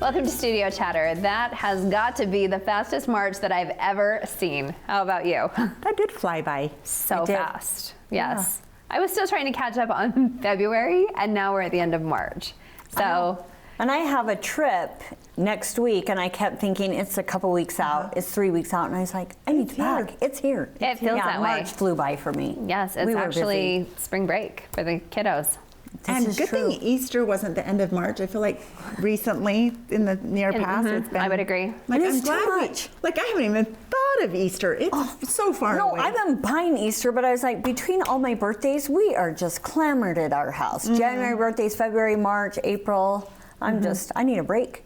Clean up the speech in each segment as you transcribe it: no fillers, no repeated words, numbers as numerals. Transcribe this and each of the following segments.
Welcome to Studio Chatter. That has got to be the fastest March that I've ever seen. How about you? That did fly by. So fast. Yes. Yeah. I was still trying to catch up on February, and now we're at the end of March. So. And I have a trip next week, and I kept thinking it's a couple weeks out. It's 3 weeks out, and I was like, I need to pack. It's here. It feels that way. March flew by for me. Yes, it's actually spring break for the kiddos. And good thing Easter wasn't the end of March. I feel like recently, in the near past, it's been. I would agree. Like, it is I'm glad too much. I haven't even thought of Easter. It's so far away. No, I've been buying Easter, but I was like, between all my birthdays, we are just clamored at our house. January birthdays, February, March, April. I need a break.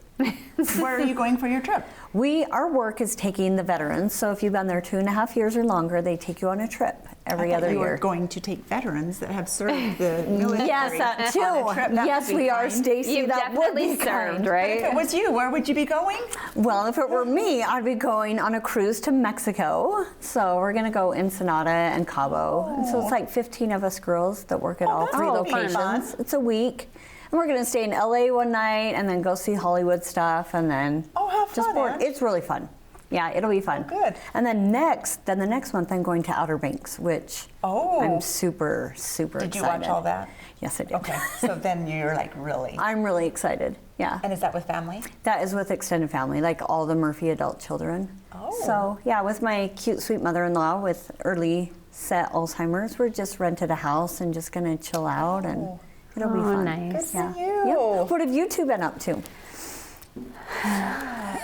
Where are you going for your trip? Our work is taking the veterans. So if you've been there 2.5 years or longer, they take you on a trip every other year. You are going to take veterans that have served the military. Yes, that too. Yes, we are, Stacy. You've definitely served, right? But if it was you, where would you be going? Well, if it were me, I'd be going on a cruise to Mexico. So we're going to go Ensenada and Cabo. And so it's like 15 of us girls that work at all three locations. Fun. It's a week. And we're going to stay in LA one night and then go see Hollywood stuff and then have fun. It's really fun. Yeah, it'll be fun. Good. And then the next month I'm going to Outer Banks, which I'm super excited. Did you watch all that? Yes, I did. Okay, so then you're like really. I'm really excited. Yeah. And is that with family? That is with extended family, like all the Murphy adult children. Oh. So yeah, with my cute sweet mother-in-law with early set Alzheimer's, we're just rented a house and just gonna chill out and it'll be fun. Nice. Good for you. Yep. What have you two been up to?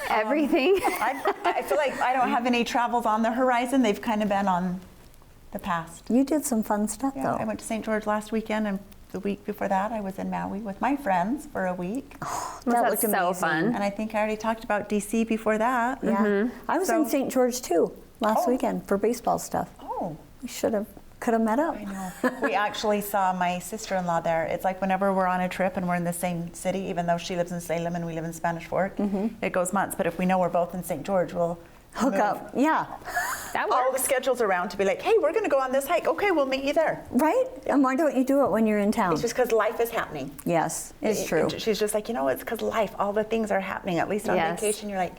Everything. I feel like I don't have any travels on the horizon. They've kind of been on the past. You did some fun stuff though. I went to St. George last weekend, and the week before that I was in Maui with my friends for a week. That looked so fun. And I think I already talked about DC before that. Yeah. I was in St. George too last weekend for baseball stuff. Oh. We could have met up. I know. We actually saw my sister-in-law there. It's like whenever we're on a trip and we're in the same city, even though she lives in Salem and we live in Spanish Fork, it goes months. But if we know we're both in St. George, we'll hook up. Yeah. That works. All the schedules around to be like, hey, we're going to go on this hike. Okay, we'll meet you there. Right? And why don't you do it when you're in town? It's just because life is happening. Yes, it's true. She's just like, it's because life, all the things are happening. At least on vacation, you're like,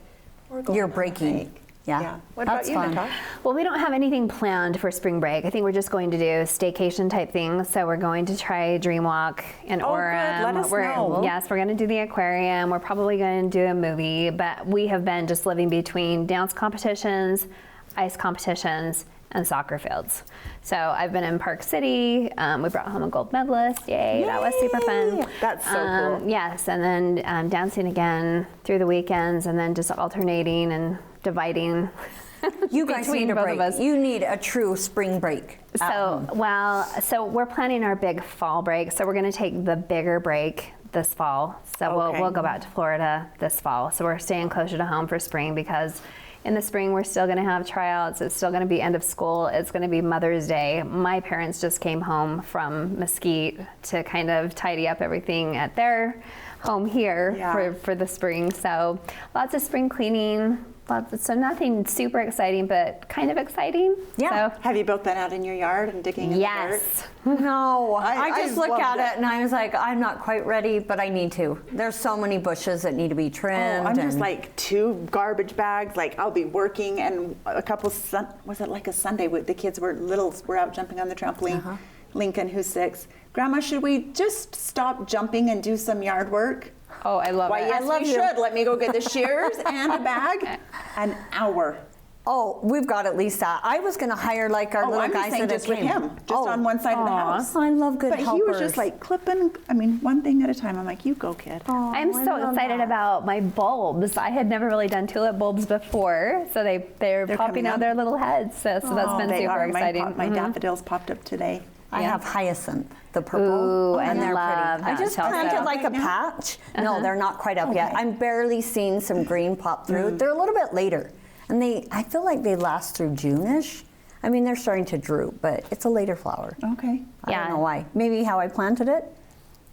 we're going You're on a breaking. hike. Yeah. What That's about you, fun. Natasha? Well, we don't have anything planned for spring break. I think we're just going to do staycation type things. So we're going to try Dreamwalk in Orem. Good. Let us know. Yes, we're going to do the aquarium. We're probably going to do a movie, but we have been just living between dance competitions, ice competitions, and soccer fields. So I've been in Park City. We brought home a gold medalist. Yay. That was super fun. That's so cool. Yes, and then dancing again through the weekends, and then just alternating and dividing. You guys need a both break. of us. You need a true spring break. So we're planning our big fall break. So we're going to take the bigger break this fall. So we'll go back to Florida this fall. So we're staying closer to home for spring because in the spring we're still going to have tryouts. It's still going to be end of school. It's going to be Mother's Day. My parents just came home from Mesquite to kind of tidy up everything at their home here for the spring. So lots of spring cleaning. So nothing super exciting, but kind of exciting. Yeah. So, Have you both been out in your yard and digging in the dirt? No, I just looked at loved it and I was like, I'm not quite ready, but I need to. There's so many bushes that need to be trimmed. I'm just like 2 garbage bags. Like I'll be working and a couple, was it like a Sunday? The kids were littles were out jumping on the trampoline. Lincoln, who's 6. Grandma, should we just stop jumping and do some yard work? Oh, I love it. Yes, we should. Let me go get the shears and a bag. An hour. Oh, we've got at least that. I was going to hire like our little I'm guys just saying that just with came. him, just on one side of the house. I love good But helpers. he was just like clipping, one thing at a time. I'm like, you go, kid. I'm so excited about my bulbs. I had never really done tulip bulbs before, so they're popping out their little heads. So that's been super exciting. My daffodils popped up today. I have hyacinth, the purple, Ooh, and they're love pretty. I that, just Chelsea. planted like a patch. No, they're not quite up yet. I'm barely seeing some green pop through. They're a little bit later, and I feel like they last through June-ish. I mean, they're starting to droop, but it's a later flower. Okay. I don't know why. Maybe how I planted it.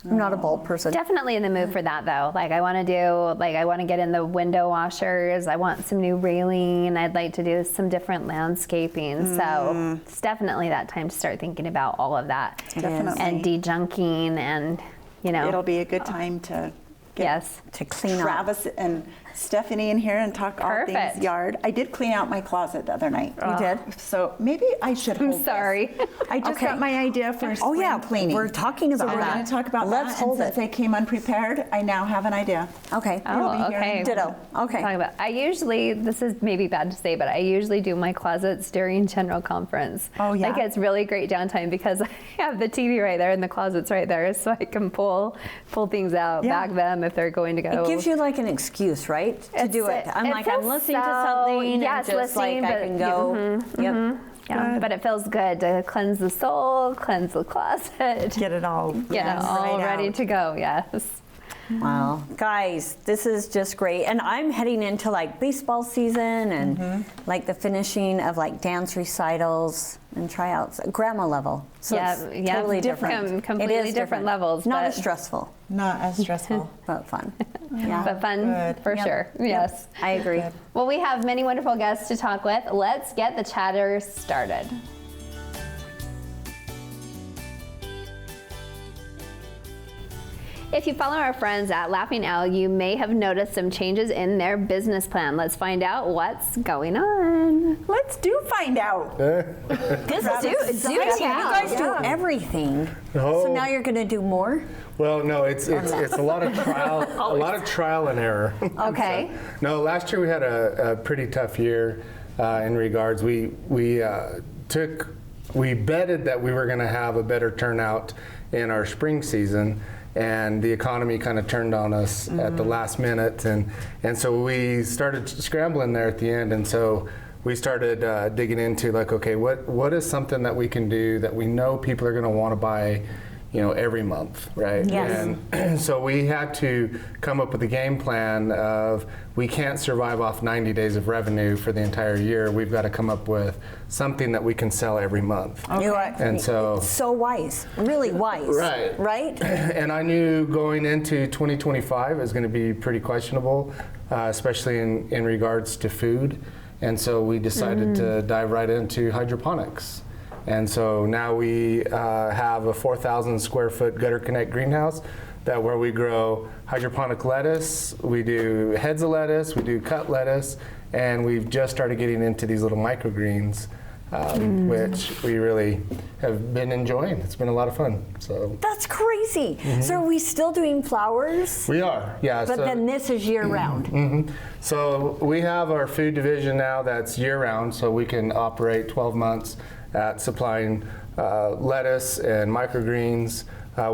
I'm not a bulb person. Definitely in the mood for that though. Like I want to get in the window washers. I want some new railing. I'd like to do some different landscaping. So it's definitely that time to start thinking about all of that. Definitely. And de-junking and, It'll be a good time to get Yes. To clean up. Travis and Stephanie in here and talk all Perfect. things yard. I did clean out my closet the other night. You did? So maybe I should hold this. sorry. I just Okay. got my idea for Oh spring yeah, cleaning. we're talking So about we're that. going to talk about Let's that. hold and since it. I came unprepared, I now have an idea. Okay. Oh, We'll be here okay. in- Ditto. Okay. Talk about. I usually, this is maybe bad to say, but I usually do my closets during general conference. Oh, yeah? Like it's really great downtime because I have the TV right there and the closet's right there, so I can pull things out, Yeah. bag them if they're going to go. It gives you like an excuse, right, to do it. I'm it like, I'm feels listening to so- something, yes, and just like listening, I but- can go. Yep. Yeah, but it feels good to cleanse the soul, cleanse the closet, Get it all, get it all ready to go. Yes. Wow, guys, this is just great. And I'm heading into like baseball season and like the finishing of like dance recitals and tryouts, grandma level. So Yeah, it's yeah, totally different. different. Completely It is different levels, Not but- as stressful, Not as stressful. but fun. Yeah, But fun Good. for Yep. sure. Yes. I agree. Well, we have many wonderful guests to talk with. Let's get the chatter started. If you follow our friends at Laughing Owl, you may have noticed some changes in their business plan. Let's find out what's going on. Let's find out. This is do exciting. You tell. guys do everything. Oh. So now you're going to do more? Well, no, it's a lot of trial and error. Okay. No, last year we had a pretty tough year in regards. We betted that we were going to have a better turnout in our spring season, and the economy kind of turned on us at the last minute, and so we started scrambling there at the end, and so we started digging into like, okay, what is something that we can do that we know people are going to want to buy, every month, right? Yes. And so we had to come up with a game plan of we can't survive off 90 days of revenue for the entire year. We've got to come up with something that we can sell every month. You are And so so wise, really wise. Right. Right? And I knew going into 2025 is going to be pretty questionable, especially in regards to food. And so we decided to dive right into hydroponics. And so now we have a 4,000 square foot Gutter Connect greenhouse where we grow hydroponic lettuce, we do heads of lettuce, we do cut lettuce, and we've just started getting into these little microgreens, which we really have been enjoying. It's been a lot of fun. So That's crazy. So are we still doing flowers? we are, yeah. But so, then this is year round. So we have our food division now that's year-round, so we can operate 12 months at supplying lettuce and microgreens.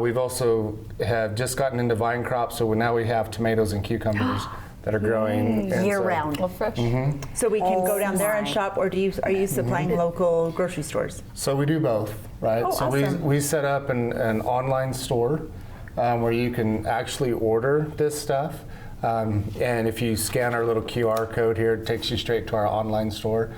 We've also have just gotten into vine crops, so now we have tomatoes and cucumbers that are growing. and Year so- round. So we can go down there and my. shop, or are you supplying local grocery stores? So we do both, right? Oh, so awesome. we set up an online store where you can actually order this stuff. And if you scan our little QR code here, it takes you straight to our online store.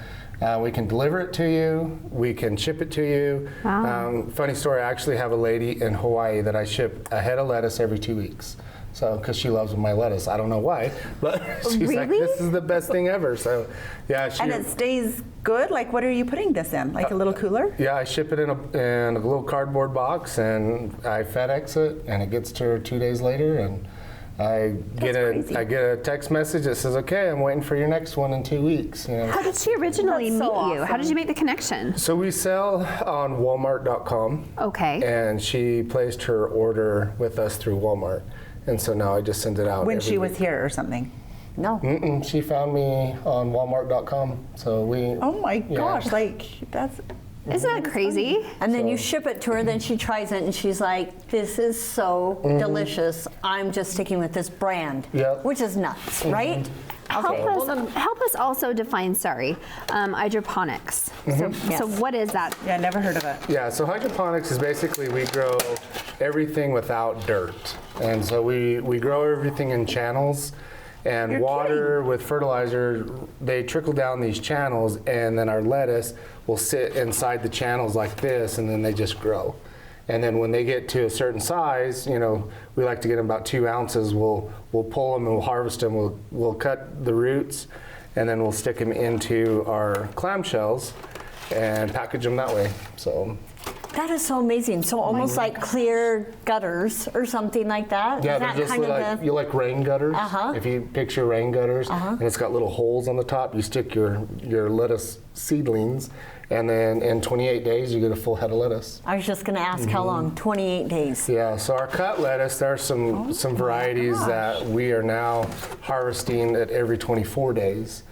We can deliver it to you. We can ship it to you. Wow. Funny story, I actually have a lady in Hawaii that I ship a head of lettuce every 2 weeks. So, because she loves my lettuce. I don't know why, but she's like, Really? this is the best thing ever. So, yeah. And it stays good? Like, what are you putting this in? Like a little cooler? Yeah, I ship it in a little cardboard box, and I FedEx it, and it gets to her 2 days later, and I get crazy. I get a text message that says, "Okay, I'm waiting for your next one in 2 weeks." How did she originally That's meet so you? How did awesome. you make the connection? So we sell on Walmart.com, Okay. and she placed her order with us through Walmart, and so now I just send it out. When every she was week. here or something? No. She found me on Walmart.com, so we. Oh my Yeah. gosh, like that's Isn't that crazy? And then you So- ship it to her, then she tries it and she's like, this is so delicious. I'm just sticking with this brand. Yep. Which is nuts, right? Help us also define, hydroponics. So Yes. what is that? yeah, never heard of it. Yeah, so hydroponics is basically we grow everything without dirt. And so we grow everything in channels, and You're water with fertilizer, they trickle down these channels, and then our lettuce will sit inside the channels like this, and then they just grow. And then when they get to a certain size, we like to get them about 2 ounces, we'll pull them and we'll harvest them, we'll cut the roots, and then we'll stick them into our clamshells and package them that way. So That is so amazing. So almost like clear gutters or something like that. Yeah, Is they're that just kind like, of you like rain gutters. Uh-huh. If you picture rain gutters, and it's got little holes on the top, you stick your lettuce seedlings, and then in 28 days you get a full head of lettuce. I was just going to ask how long? 28 days. Yeah, so our cut lettuce, there are some varieties that we are now harvesting at every 24 days.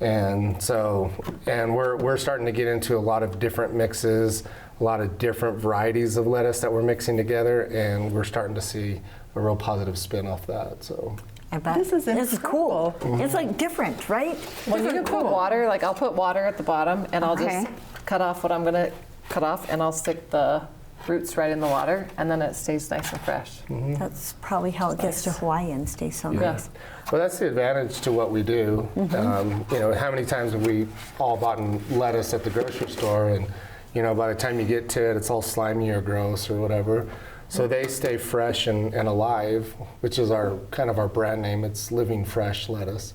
And so, we're starting to get into a lot of different mixes, a lot of different varieties of lettuce that we're mixing together, and we're starting to see a real positive spin off that. So I bet. This is This is cool. incredible. It's like different, right? Well, you can put water, like I'll put water at the bottom and I'll Okay. just cut off what I'm gonna cut off and I'll stick the roots right in the water and then it stays nice and fresh. That's probably how it gets to Hawaii and stays so nice. well, that's the advantage to what we do. You know, how many times have we all bought lettuce at the grocery store, and you know, by the time you get to it, it's all slimy or gross or whatever. So they stay fresh and alive, which is our kind of our brand name. It's Living Fresh Lettuce.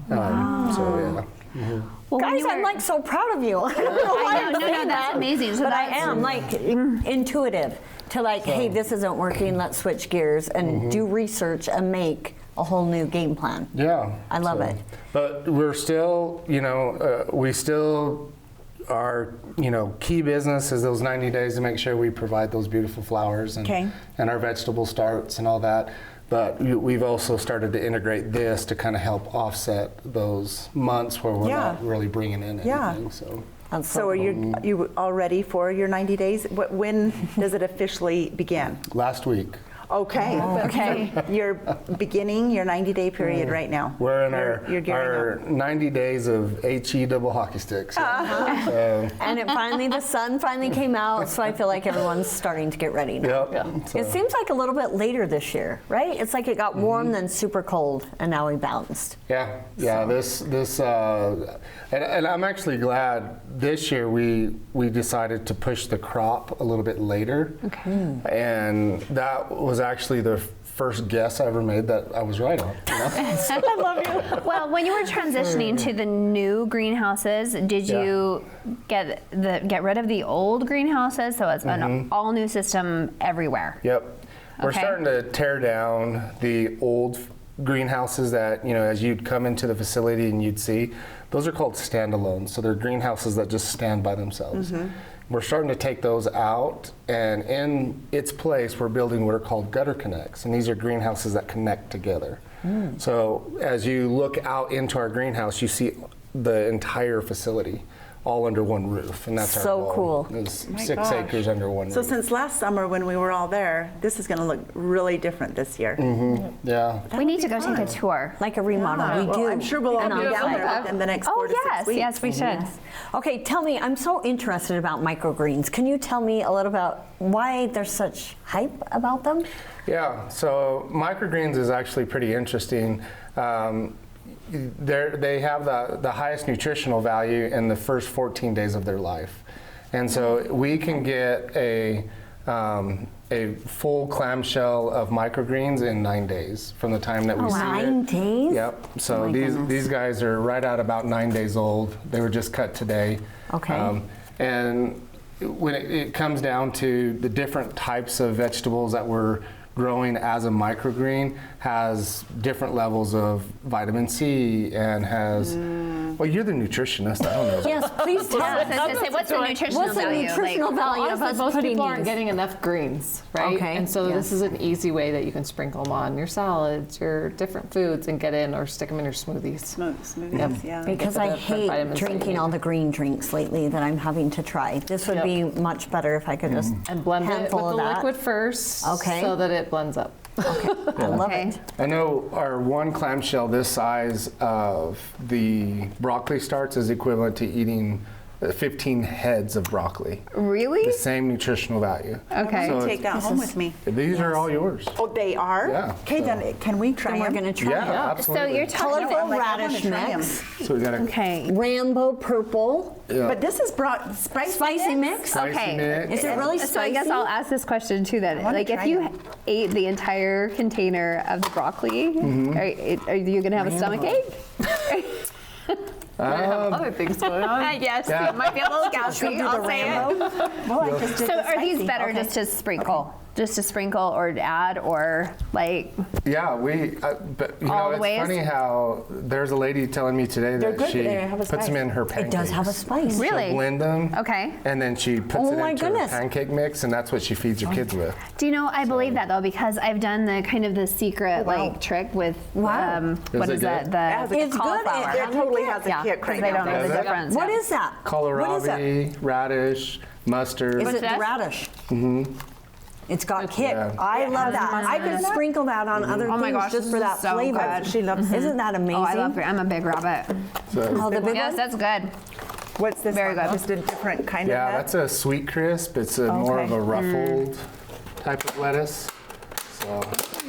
So yeah. Well, when Guys, you I'm were- like so proud of you. I don't know why I know, I'm no, saying that's that, amazing. So but I that's- am like intuitive to like, hey, this isn't working. Let's switch gears and do research and make a whole new game plan. Yeah. I love it. But we're still, you know, we still our, you know, key business is those 90 days to make sure we provide those beautiful flowers and, Okay. and our vegetable starts and all that. But we've also started to integrate this to kind of help offset those months where we're not really bringing in Yeah. anything. So. That's So are you all ready for your 90 days? When does it officially begin? Last week. Okay. Okay. So you're beginning your 90-day period right now. We're in You're gearing our 90 days of HE double hockey sticks. So, And the sun finally came out, so I feel like everyone's starting to get ready now. yep. So- It seems like a little bit later this year, right? It's like it got warm, then super cold, and now we bounced. Yeah. And I'm actually glad this year we decided to push the crop a little bit later. Okay. And that was actually the first guess I ever made that I was right on. You know? I love you. Well, when you were transitioning to the new greenhouses, did you get rid of the old greenhouses so it's an all new system everywhere? Yep. We're Okay. starting to tear down the old greenhouses that, you know, as you'd come into the facility and you'd see, those are called standalones. So they're greenhouses that just stand by themselves. We're starting to take those out, and in its place, we're building what are called gutter connects, and these are greenhouses that connect together. So as you look out into our greenhouse, you see the entire facility all under one roof, and that's our So goal. cool. It's My 6 gosh. acres under one So roof. since last summer when we were all there, this is going to look really different this year. Yeah. We need to go take a tour. Like a remodel, we Well, do. I'm sure we'll all And be on down there site. within the next 4 Oh to 6 yes, weeks. yes, we should. Okay, tell me, I'm so interested about microgreens. Can you tell me a little about why there's such hype about them? Yeah, so microgreens is actually pretty interesting. They have the highest nutritional value in the first 14 days of their life. And so we can get a full clamshell of microgreens in 9 days from the time that we see it. 9 days? Yep. So my goodness. these guys are right at about 9 days old. They were just cut today. Okay. And when it comes down to the different types of vegetables that we're growing as a microgreen, has different levels of vitamin C and has. Well, you're the nutritionist. I don't know. Yes, please tell Yeah, us. I was gonna say, what's the nutritional What's the value? nutritional value of Honestly, us most putting people aren't these? getting enough greens, right? Okay, And so yes. this is an easy way that you can sprinkle them on your salads, your different foods, and get in or stick them in your smoothies. Smoothies, yeah. Because Get I the hate vitamins that you drinking need. all the green drinks lately that I'm having to try. This would Yep. be much better if I could just And blend it with handful the of that. liquid first, Okay. so that it blends up. I love Okay. it. I know our one clamshell this size of the broccoli starts is equivalent to eating 15 heads of broccoli. Really? The same nutritional value. Okay. So Take that home with me. these are all yours. Oh, they are? Yeah, Okay, so- then can we try And we're them? going to try Yeah, it. So absolutely. you're talking Colorful I'm like, I wanna radish try 'em. mix, So we got a Okay. Rambo purple, But this is spicy, spicy mix. spicy Okay. mix. Is it really So spicy? I guess I'll ask this question too then. wanna Like if try you them. ate the entire container of the broccoli, are you going to have a stomach ache? Other things going on. Yes, Yeah. it might be a little gassy. I'll say it. Well, I just did So the are these spicy. better Okay. just to sprinkle? Just to sprinkle or to add or like, Yeah, but you All know, the it's ways? funny how there's a lady telling me today They're that good, she they have a puts spice. them in her pancakes. It does have a spice. Really? She'll blend them. Okay. And then she puts Oh it my into goodness. her pancake mix, and that's what she feeds her kids with. Do you know, I believe that though, because I've done the kind of the secret like trick with, Wow. what Is is it that? good? The It's good. cauliflower. It totally has a Yeah, kick because right they now. don't know Does the it? difference. What yeah. is that? What is it? Kohlrabi, radish, mustard. Is it that? the radish? Mm-hmm. It's got kick. Yeah. I love that. I could sprinkle that on other Oh my things gosh, just this for is that so flavor. good. She loves Isn't that amazing? Oh, I love. I'm a big rabbit. So, Oh, the big Yes, one? that's good. What's this Very one? good. Just a different kind yeah, of nut? that's a sweet crisp. It's a more of Okay. a ruffled type of lettuce. So,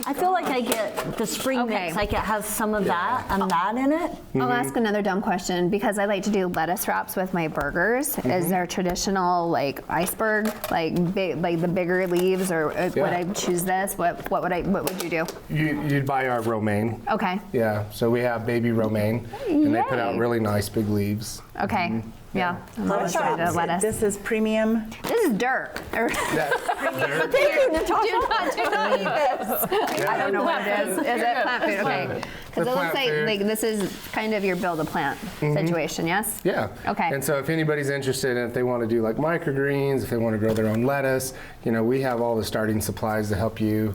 I feel like I get the spring Okay. mix, like it has some of that and that in it. I'll ask another dumb question because I like to do lettuce wraps with my burgers. Is there traditional like iceberg, like big, like the bigger leaves, or would Yeah. I choose this? What would you do? you'd buy our romaine. Okay. Yeah, so we have baby romaine, and they put out Yay. really nice big leaves. Okay. Yeah. I'm always ready to lettuce. This is premium. This is dirt. Thank you, Natasha. Do not eat this. I don't know what it is. Is it plant food? Okay. The Because it looks plant food. like this is kind of your build a plant situation, yes? Yeah. Okay. And so if anybody's interested, if they want to do like microgreens, if they want to grow their own lettuce, you know, we have all the starting supplies to help you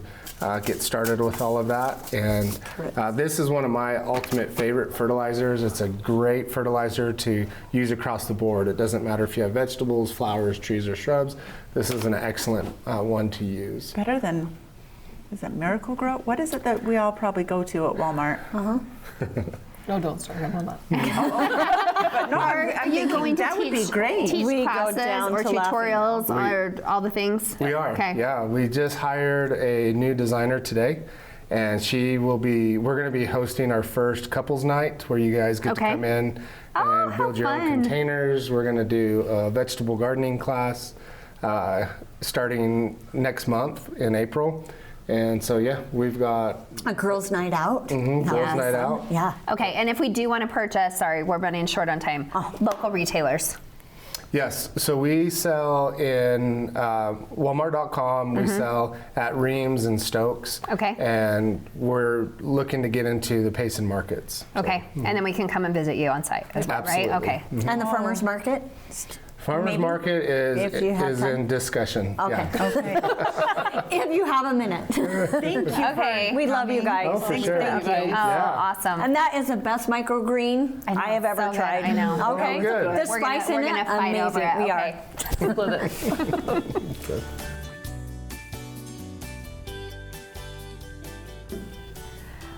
get started with all of that. And this is one of my ultimate favorite fertilizers. It's a great fertilizer to use across the board. It doesn't matter if you have vegetables, flowers, trees, or shrubs. This is an excellent one to use. Better than, is it Miracle Grow? What is it that we all probably go to at Walmart? No, don't start him on that. But no, Are I'm you thinking going to that would be teach, great. teach We go classes down or to Laughing tutorials or all the things? We are. Okay. Yeah, we just hired a new designer today. And we're going to be hosting our first couples night where you guys get Okay. to come in Oh, and how build your own fun. containers. We're going to do a vegetable gardening class starting next month in April. And so, yeah, we've got A girls' night out. girls' Yes. night out. Yeah. Okay, and if we do want to purchase, sorry, we're running short on time, local retailers. Yes, so we sell in Walmart.com, we sell at Reams and Stokes. Okay. And we're looking to get into the Payson markets. Okay, and then we can come and visit you on site as well, right? Absolutely. Okay. And the farmer's market? Farmers Maybe, market if you have is time. in discussion. Okay. Yeah. Okay. If you have a minute. Thank you. Okay. We love you guys. Oh, for sure. Thank you. Oh, Yeah. awesome. And that is the best microgreen I know, I have ever so good. tried. I know. Okay. Oh, good. The We're gonna- spice we're in gonna it, fight amazing. over it, We okay. are. Split it.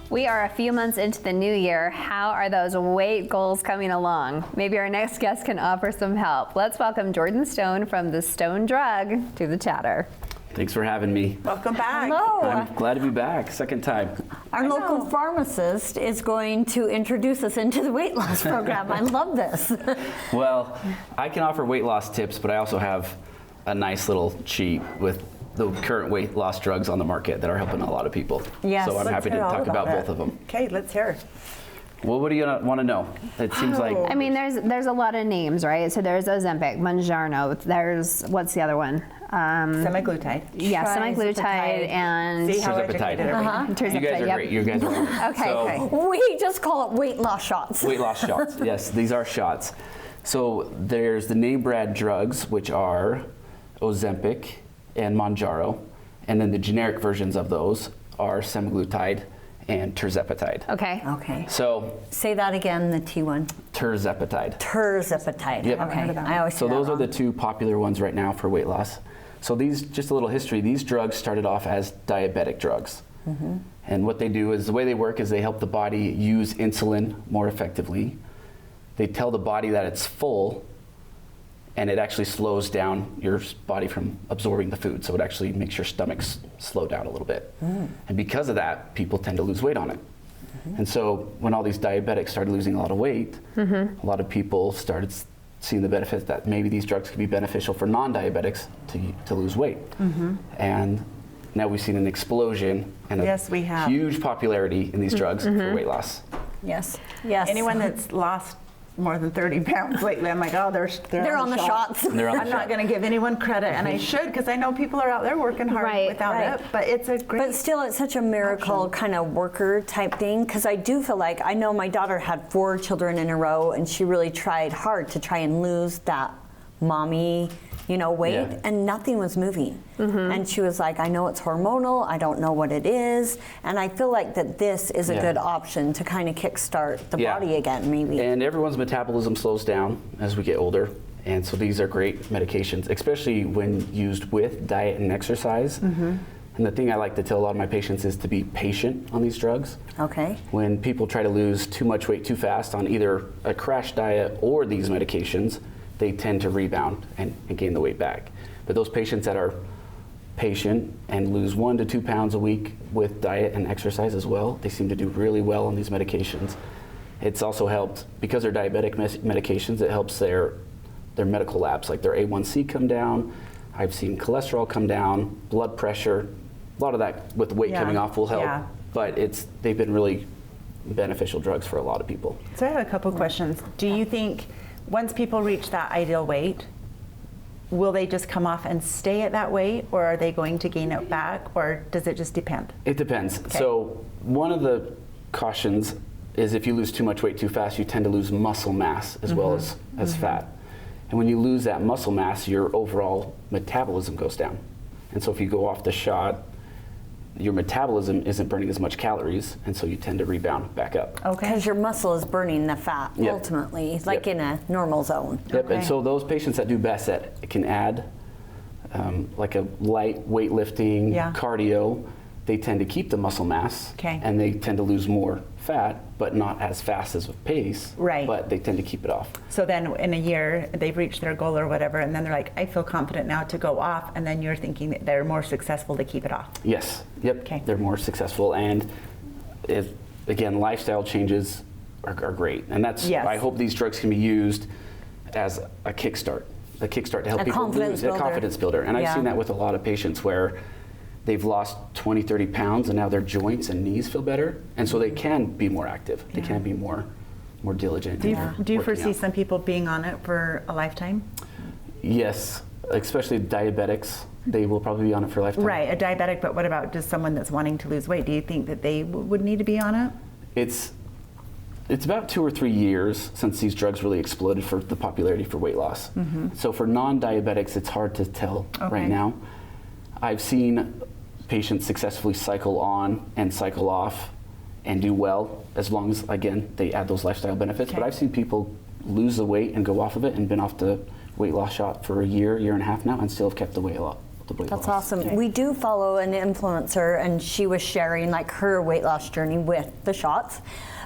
We are a few months into the new year. How are those weight goals coming along? Maybe our next guest can offer some help. Let's welcome Jordan Stone from the Stone Drug to the chatter. Thanks for having me. Welcome back. Hello. I'm glad to be back, second time. Our local pharmacist is going to introduce us into the weight loss program. I love this. Well, I can offer weight loss tips, but I also have a nice little sheet with the current weight loss drugs on the market that are helping a lot of people. Yes. So I'm Let's happy to hear all talk about it. both of them. Okay, let's hear. Well, what do you want to know? It seems like I mean, there's a lot of names, right? So there's Ozempic, Mounjaro. There's what's the other one? Semaglutide. Yeah, semaglutide and See how Tirzepatide. educated everybody. you Tirzepatide. guys are Yep. great. You guys are great. Okay, So, okay. We just call it weight loss shots. Weight loss shots. Yes, these are shots. So there's the name brand drugs, which are Ozempic and Mounjaro, and then the generic versions of those are semaglutide and tirzepatide. Okay. Okay. So Say that again, the T1. tirzepatide. Tirzepatide. Yep. Okay. I always So say those that are the wrong. two popular ones right now for weight loss. So these, just a little history, these drugs started off as diabetic drugs. And what they do is, the way they work is they help the body use insulin more effectively. They tell the body that it's full, and it actually slows down your body from absorbing the food. So it actually makes your stomach slow down a little bit. And because of that, people tend to lose weight on it. And so when all these diabetics started losing a lot of weight, a lot of people started seeing the benefits that maybe these drugs could be beneficial for non-diabetics to lose weight. And now we've seen an explosion and a Yes, we have. huge popularity in these drugs for weight loss. Yes. Yes. Anyone that's lost more than 30 pounds lately. I'm like, oh, they're on the shots. They're on the I'm not shot. going to give anyone credit, and I should, because I know people are out there working hard Right, without right. it. But it's a great. But still, it's such a miracle kind of worker type thing, because I do feel like, I know my daughter had 4 children in a row, and she really tried hard to try and lose that mommy, weight, Yeah. and nothing was moving. And she was like, I know it's hormonal, I don't know what it is, and I feel like that this is a Yeah. good option to kind of kickstart the Yeah. body again, maybe. And everyone's metabolism slows down as we get older. And so these are great medications, especially when used with diet and exercise. And the thing I like to tell a lot of my patients is to be patient on these drugs. Okay. When people try to lose too much weight too fast on either a crash diet or these medications, they tend to rebound and gain the weight back. But those patients that are patient and lose 1 to 2 pounds a week with diet and exercise as well, they seem to do really well on these medications. It's also helped, because they're diabetic medications, it helps their medical labs, like their A1C come down. I've seen cholesterol come down, blood pressure. A lot of that with the weight Yeah. coming off will help, Yeah. but they've been really beneficial drugs for a lot of people. So I have a couple questions. Do you think once people reach that ideal weight, will they just come off and stay at that weight, or are they going to gain it back, or does it just depend? It depends. So one of the cautions is if you lose too much weight too fast, you tend to lose muscle mass as well as fat. And when you lose that muscle mass, your overall metabolism goes down. And so if you go off the shot, your metabolism isn't burning as much calories, and so you tend to rebound back up. Okay. Because your muscle is burning the fat Yep. ultimately, like Yep. in a normal zone. Yep, Okay. and so those patients that do best at can add like a light weightlifting, Yeah. cardio, they tend to keep the muscle mass, Okay. and they tend to lose more fat, but not as fast as a pace. Right. But they tend to keep it off. So then in a year, they've reached their goal or whatever, and then they're like, I feel confident now to go off, and then you're thinking that they're more successful to keep it off. Yes. Yep. Okay. They're more successful, and again, lifestyle changes are great, and that's. Yes. I hope these drugs can be used as a kickstart to help A people confidence lose a builder. confidence builder. And I've Yeah. seen that with a lot of patients where they've lost 20, 30 pounds, and now their joints and knees feel better, and so they can be more active. They can be more diligent. Do you, and do you working foresee out. some people being on it for a lifetime? Yes, especially diabetics. They will probably be on it for a lifetime. Right, a diabetic, but what about just someone that's wanting to lose weight? Do you think that they would need to be on it? It's about 2 or 3 years since these drugs really exploded for the popularity for weight loss. So for non-diabetics, it's hard to tell Okay. right now. I've seen patients successfully cycle on and cycle off and do well, as long as, again, they add those lifestyle benefits. But Okay. I've seen people lose the weight and go off of it and been off the weight loss shot for a year and a half now, and still have kept the weight loss. That's awesome. We do follow an influencer, and she was sharing like her weight loss journey with the shots.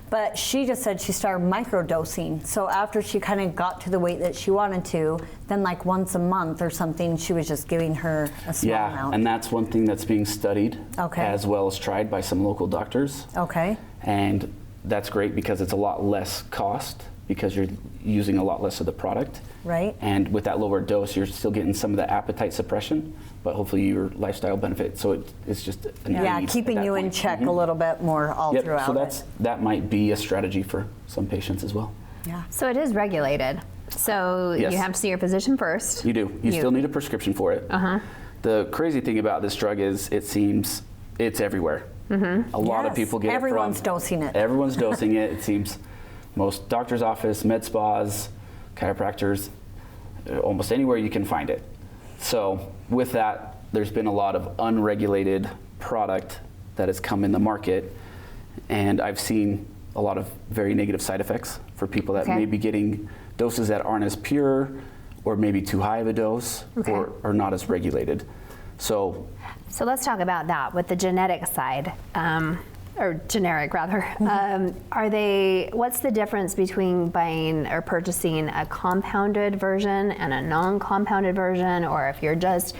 But she just said she started microdosing. So after she kind of got to the weight that she wanted to, then like once a month or something, she was just giving her a small Yeah, amount. and that's one thing that's being studied Okay. as well as tried by some local doctors. Okay. And that's great because it's a lot less cost because you're using a lot less of the product. Right. And with that lower dose, you're still getting some of the appetite suppression, but hopefully your lifestyle benefit. So it's just an Yeah, need keeping at that you in point. check Mhm. a little bit more all Yep. throughout So it. that might be a strategy for some patients as well. Yeah. So it is regulated. So Yes. you have to see your physician first. You do. You still need a prescription for it. The crazy thing about this drug is it seems it's everywhere. A lot of Yes, people get everyone's it from dosing it. Everyone's dosing it. It seems most doctor's office, med spas, chiropractors, almost anywhere you can find it. So with that, there's been a lot of unregulated product that has come in the market, and I've seen a lot of very negative side effects for people that Okay. may be getting doses that aren't as pure, or maybe too high of a dose, Okay. or not as regulated. So So let's talk about that with the genetic side, or generic rather. What's the difference between buying or purchasing a compounded version and a non-compounded version, or if you're just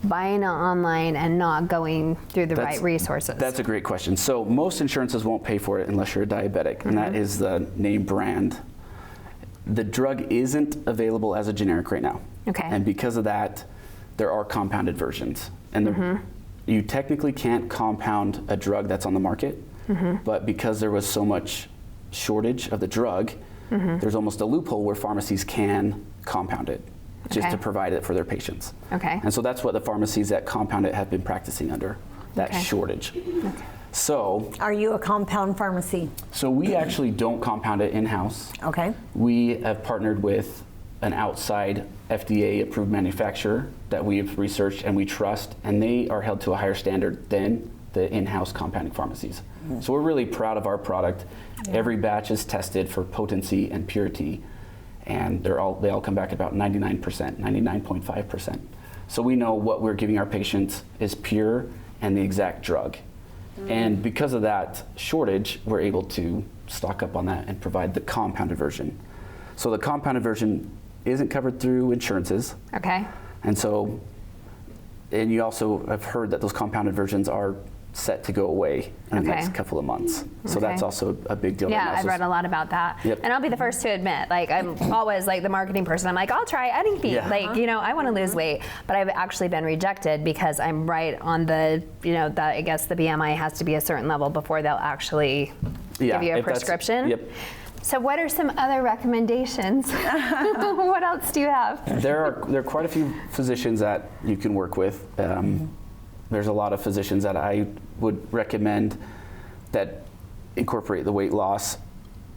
buying it online and not going through the right resources? That's a great question. So most insurances won't pay for it unless you're a diabetic, and that is the name brand. The drug isn't available as a generic right now. Okay. And because of that, there are compounded versions. And you technically can't compound a drug that's on the market, but because there was so much shortage of the drug, there's almost a loophole where pharmacies can compound it just Okay. to provide it for their patients. Okay. And so that's what the pharmacies that compound it have been practicing under, that Okay. shortage. So, Are you a compound pharmacy? so we actually don't compound it in-house. Okay. We have partnered with an outside FDA-approved manufacturer that we've researched and we trust, and they are held to a higher standard than the in-house compounding pharmacies. So we're really proud of our product. Every batch is tested for potency and purity, and they all come back about 99%, 99.5%. So we know what we're giving our patients is pure and the exact drug. And because of that shortage, we're able to stock up on that and provide the compounded version. So the compounded version isn't covered through insurances. Okay. And so, and you also have heard that those compounded versions are set to go away in the Okay. next couple of months. So Okay. that's also a big deal. right Yeah, now. I've So read a lot about that. Yep. And I'll be the first to admit, like, I'm always like the marketing person. I'm like, I'll try anything. Yeah. Like, you know, I want to lose weight, but I've actually been rejected because I'm right on the, you know, I guess the BMI has to be a certain level before they'll actually Yeah, give you a if that's- prescription. Yep. So what are some other recommendations? What else do you have? There are quite a few physicians that you can work with. There's a lot of physicians that I would recommend that incorporate the weight loss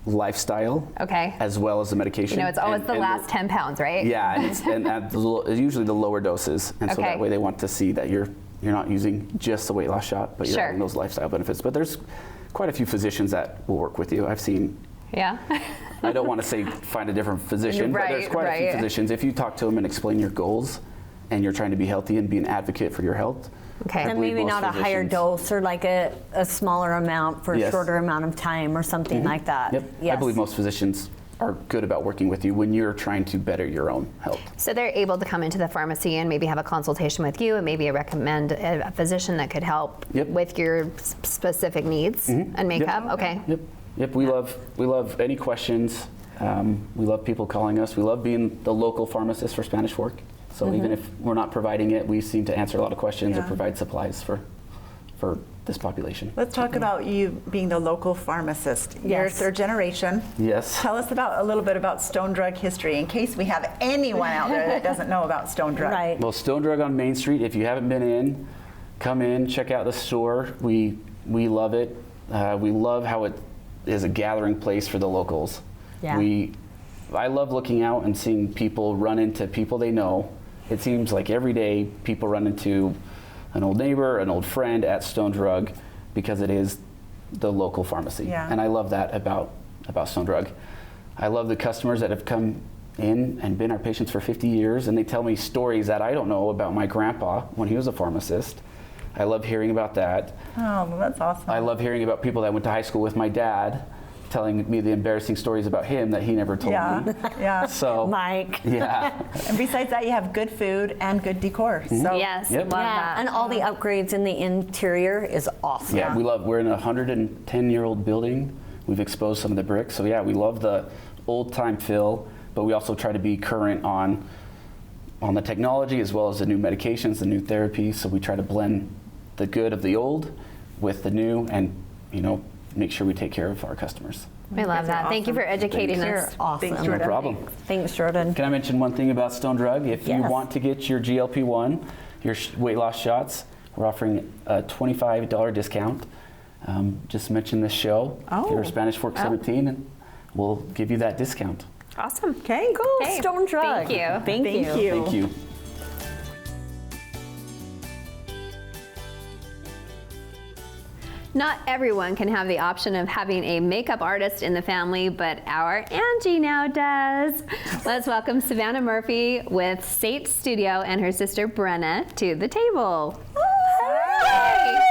lifestyle Okay. as well as the medication. You know, it's always And- the and last 10 pounds, right? Yeah, and it's usually the lower doses, and so Okay. that way they want to see that you're not using just the weight loss shot, but you're Sure. having those lifestyle benefits. But there's quite a few physicians that will work with you. I've seen. Yeah. I don't want to say find a different physician, but there's Right, quite a few right. physicians. If you talk to them and explain your goals, and you're trying to be healthy and be an advocate for your health. Okay. And believe maybe most not a higher physicians- dose or like a smaller amount for a Yes. shorter amount of time or something like that. Yep. Yes. I believe most physicians are good about working with you when you're trying to better your own health. So they're able to come into the pharmacy and maybe have a consultation with you and maybe recommend a physician that could help Yep. with your specific needs and makeup. Yep. Okay. Yep. Yep. We love any questions. We love people calling us. We love being the local pharmacist for Spanish Fork. So even if we're not providing it, we seem to answer a lot of questions or Yeah. provide supplies for this population. Let's talk about you being the local pharmacist. You're Yes. third generation. Yes. Tell us a little bit about Stone Drug history in case we have anyone out there that doesn't know about Stone Drug. Right. Well, Stone Drug on Main Street, if you haven't been in, come in, check out the store. We love it. We love how it is a gathering place for the locals. Yeah. I love looking out and seeing people run into people they know. It seems like every day people run into an old neighbor, an old friend at Stone Drug because it is the local pharmacy. Yeah. And I love that about Stone Drug. I love the customers that have come in and been our patients for 50 years, and they tell me stories that I don't know about my grandpa when he was a pharmacist. I love hearing about that. Oh, well, that's awesome. I love hearing about people that went to high school with my dad telling me the embarrassing stories about him that he never told me. Yeah. So, Mike. yeah. And besides that, you have good food and good decor. So Yes. Yep. Love Yeah, that. and all the upgrades in the interior is awesome. Yeah, we're in a 110-year-old building. We've exposed some of the bricks. So yeah, we love the old time feel, but we also try to be current on the technology as well as the new medications, the new therapies. So we try to blend the good of the old with the new and, make sure we take care of our customers. We love that. Thank you for educating You're us. awesome. Thanks, No Jordan. problem. Thanks, Jordan. Can I mention one thing about Stone Drug? If you Yes. want to get your GLP-1, your weight loss shots, we're offering a $25 discount. Just mention this show. Oh. You're Spanish Fork 17, and we'll give you that discount. Awesome. Okay. Cool, Okay. Stone Drug. Thank you. Thank you. Thank you. Thank you. Not everyone can have the option of having a makeup artist in the family, but our Angie now does. Let's welcome Savannah Murphy with Sate Studio and her sister Brenna to the table. Hey!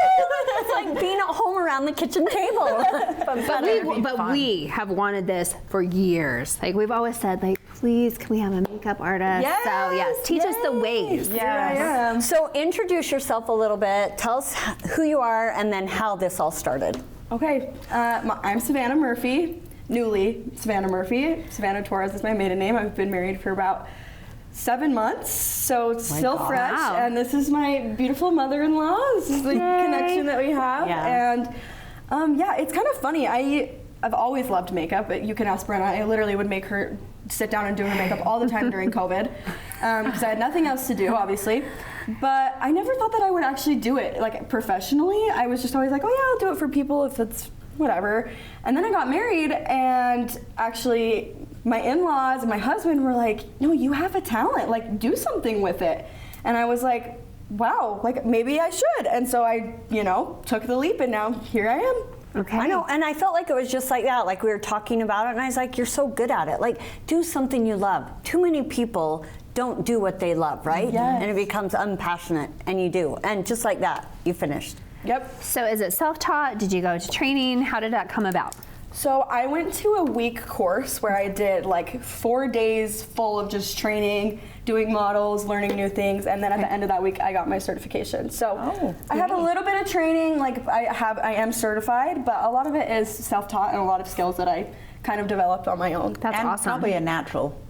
It's like being at home around the kitchen table. But we have wanted this for years. Like we've always said, like, please, can we have a makeup artist? Yes, So yes, teach us the ways. Yes. So introduce yourself a little bit. Tell us who you are and then how this all started. Okay, I'm Savannah Murphy, newly Savannah Murphy. Savannah Torres is my maiden name. I've been married for about 7 months, so it's still God. fresh. Wow. And this is my beautiful mother-in-law. This is the connection that we have. Yeah. And yeah, it's kind of funny. I've always loved makeup. You can ask Brenna. I literally would make her sit down and do her makeup all the time during COVID because I had nothing else to do, obviously. But I never thought that I would actually do it like professionally. I was just always like, oh yeah, I'll do it for people if it's whatever. And then I got married, and actually my in-laws and my husband were like, no, you have a talent, like do something with it. And I was like, wow, like maybe I should. And so I, took the leap, and now here I am. Okay. I know, and I felt like it was just like that, like we were talking about it, and I was like, you're so good at it. Like, do something you love. Too many people don't do what they love, right? Yes. And it becomes unpassionate, and you do. And just like that, you finished. Yep. So is it self-taught? Did you go to training? How did that come about? So I went to a week course where I did like 4 days full of just training, doing models, learning new things, and then at the end of that week I got my certification. So I have a little bit of training, like I am certified, but a lot of it is self-taught and a lot of skills that I kind of developed on my own. That's and awesome. probably a natural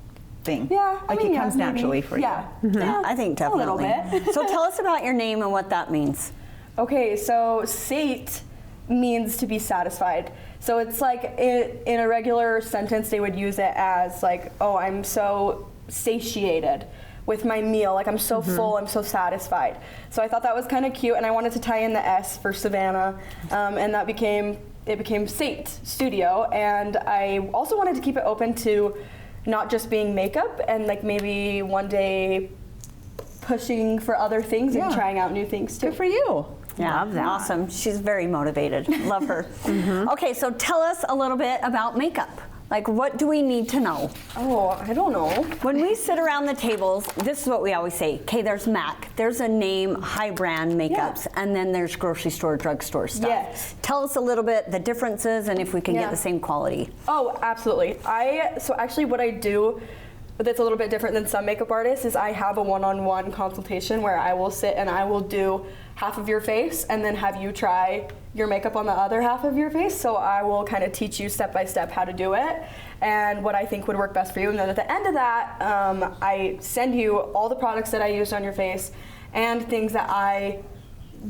thing. Yeah, Like it comes maybe. naturally for Yeah. you. Yeah, I think A little definitely. bit. So tell us about your name and what that means. Okay, so sate means to be satisfied. So it's like in a regular sentence, they would use it as like, oh, I'm so satiated with my meal. Like I'm so full, I'm so satisfied. So I thought that was kind of cute, and I wanted to tie in the S for Savannah, and that became Sate Studio. And I also wanted to keep it open to not just being makeup, and like maybe one day pushing for other things and trying out new things too. Good for you. Yeah, Love that. awesome. She's very motivated. Love her. Okay, so tell us a little bit about makeup. Like, what do we need to know? Oh, I don't know. When we sit around the tables, this is what we always say. Okay, there's MAC. There's a name, high brand makeups, and then there's grocery store, drugstore stuff. Yes. Tell us a little bit the differences and if we can get the same quality. Oh, absolutely. So actually what I do that's a little bit different than some makeup artists is I have a one-on-one consultation where I will sit and I will do half of your face and then have you try your makeup on the other half of your face. So I will kind of teach you step by step how to do it and what I think would work best for you. And then at the end of that, I send you all the products that I used on your face and things that I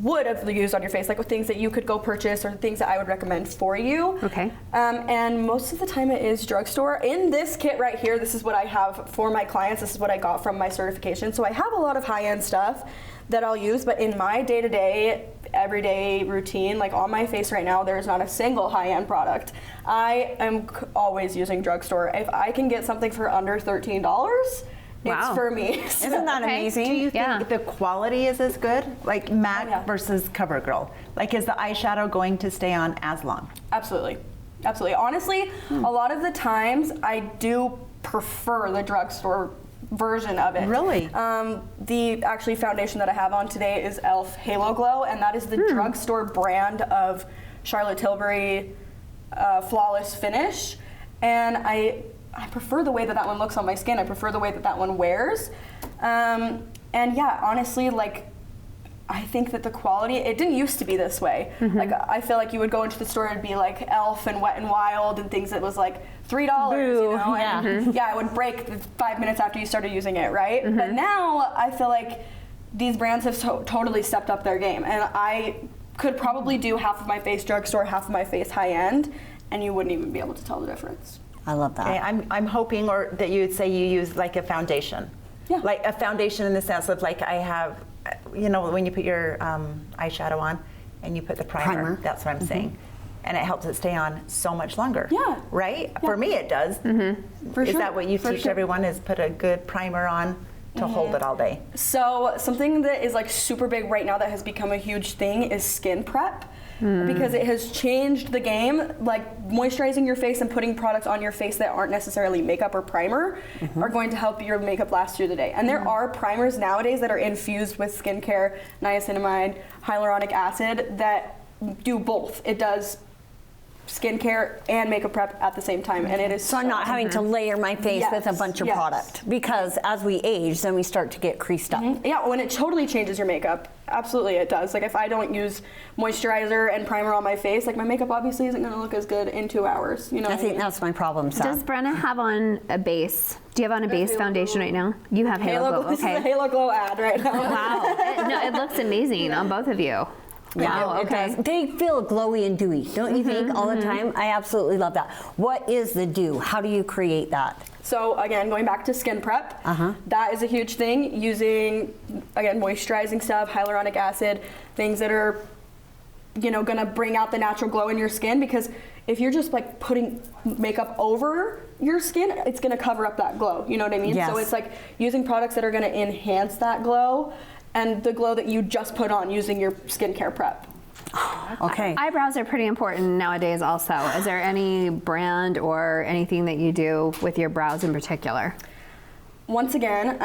would have used on your face, like with things that you could go purchase or things that I would recommend for you. Okay. And most of the time it is drugstore. In this kit right here, this is what I have for my clients. This is what I got from my certification. So I have a lot of high-end stuff that I'll use, but in my day-to-day, everyday routine, like on my face right now, there's not a single high-end product. I am always using drugstore. If I can get something for under $13, Wow. it's for me. Isn't that Okay. amazing? Do you Yeah. think the quality is as good? Like MAC yeah. versus CoverGirl. Like is the eyeshadow going to stay on as long? Absolutely. Absolutely. Honestly, a lot of the times I do prefer the drugstore version of it. Really? The actually foundation that I have on today is e.l.f. Halo Glow, and that is the drugstore brand of Charlotte Tilbury Flawless Finish. And I prefer the way that that one looks on my skin. I prefer the way that that one wears. And yeah, honestly, like, I think that the quality, it didn't used to be this way. Like, I feel like you would go into the store and be like e.l.f. and Wet n Wild and things that was like $3, you know? yeah. And yeah, it would break 5 minutes after you started using it, right? But now I feel like these brands have totally stepped up their game. And I could probably do half of my face drugstore, half of my face high-end, and you wouldn't even be able to tell the difference. I love that. Okay, I'm hoping or that you would say you use like a foundation. Yeah. Like a foundation in the sense of like I have, you know, when you put your eyeshadow on and you put the primer. That's what I'm saying. And it helps it stay on so much longer. Yeah. Right? For me it does. For Is sure. that what you For teach sure. everyone is put a good primer on to hold it all day? So something that is like super big right now that has become a huge thing is skin prep. Because it has changed the game. Like moisturizing your face and putting products on your face that aren't necessarily makeup or primer are going to help your makeup last through the day. And there are primers nowadays that are infused with skincare, niacinamide, hyaluronic acid that do both. It does skincare and makeup prep at the same time, and it is So I'm not having to layer my face with a Yes, bunch of yes. product, because as we age, then we start to get creased up. Yeah, when it totally changes your makeup. Absolutely it does. Like if I don't use moisturizer and primer on my face, like my makeup obviously isn't gonna look as good in 2 hours. You know I what think mean? that's my problem, Does Sam. Brenna have on a base? Do you have on a base Halo foundation Glow. right now? You have Halo Glow. This is a Okay. Halo Glow ad right now. Wow. No, it looks amazing on both of you. Wow, it okay. does. They feel glowy and dewy, don't you think, all the time? I absolutely love that. What is the dew? How do you create that? So again, going back to skin prep, that is a huge thing. Using, again, moisturizing stuff, hyaluronic acid, things that are, gonna bring out the natural glow in your skin, because if you're just like putting makeup over your skin, it's gonna cover up that glow. You know what I mean? Yes. So it's like using products that are gonna enhance that glow and the glow that you just put on using your skincare prep. Okay. Eyebrows are pretty important nowadays also. Is there any brand or anything that you do with your brows in particular? Once again,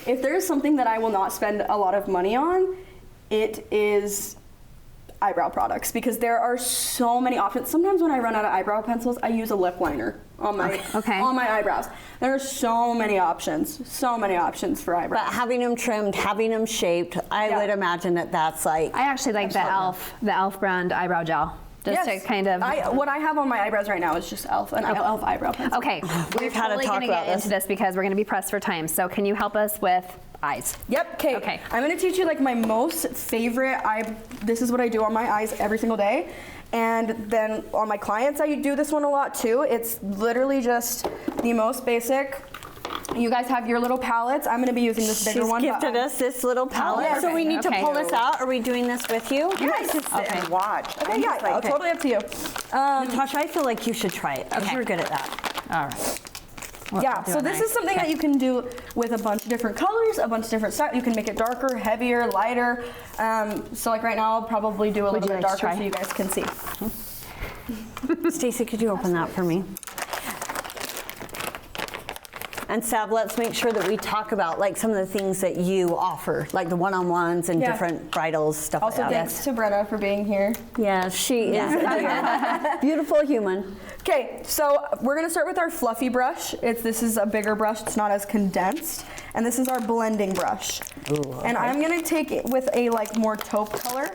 if there is something that I will not spend a lot of money on, it is eyebrow products, because there are so many options. Sometimes when I run out of eyebrow pencils, I use a lip liner on my on my eyebrows. There are so many options for eyebrows. But having them trimmed, having them shaped, I would imagine that that's like. I actually like the e.l.f. brand eyebrow gel. Just to kind of. What I have on my eyebrows right now is just e.l.f. and e.l.f. eyebrow pencil. Okay, we're had to totally talk going to about get this. into this because we're going to be pressed for time. So can you help us with eyes? Yep. Okay. I'm gonna teach you like my most favorite this is what I do on my eyes every single day. And then on my clients, I do this one a lot too. It's literally just the most basic. You guys have your little palettes. I'm gonna be using this bigger She's one. gifted us this little palette. yeah, So we need to okay. pull this out. Are we doing this with you? You guys just sit and watch. Okay, yeah, totally up to you. Natasha, I feel like you should try it. Okay. You're good at that. All right. Yeah, so this is something that you can do with a bunch of different colors, a bunch of different styles. You can make it darker, heavier, lighter. So like right now, I'll probably do a little bit like to darker try? so you guys can see. Stacy, could you open that for me? And Sav, let's make sure that we talk about like some of the things that you offer, like the one-on-ones and Yeah. different bridals, stuff Also, like that. thanks to Brenna for being here. Yeah, she is a beautiful human. Okay, so we're gonna start with our fluffy brush. This is a bigger brush, it's not as condensed. And this is our blending brush. And I'm gonna take it with a like more taupe color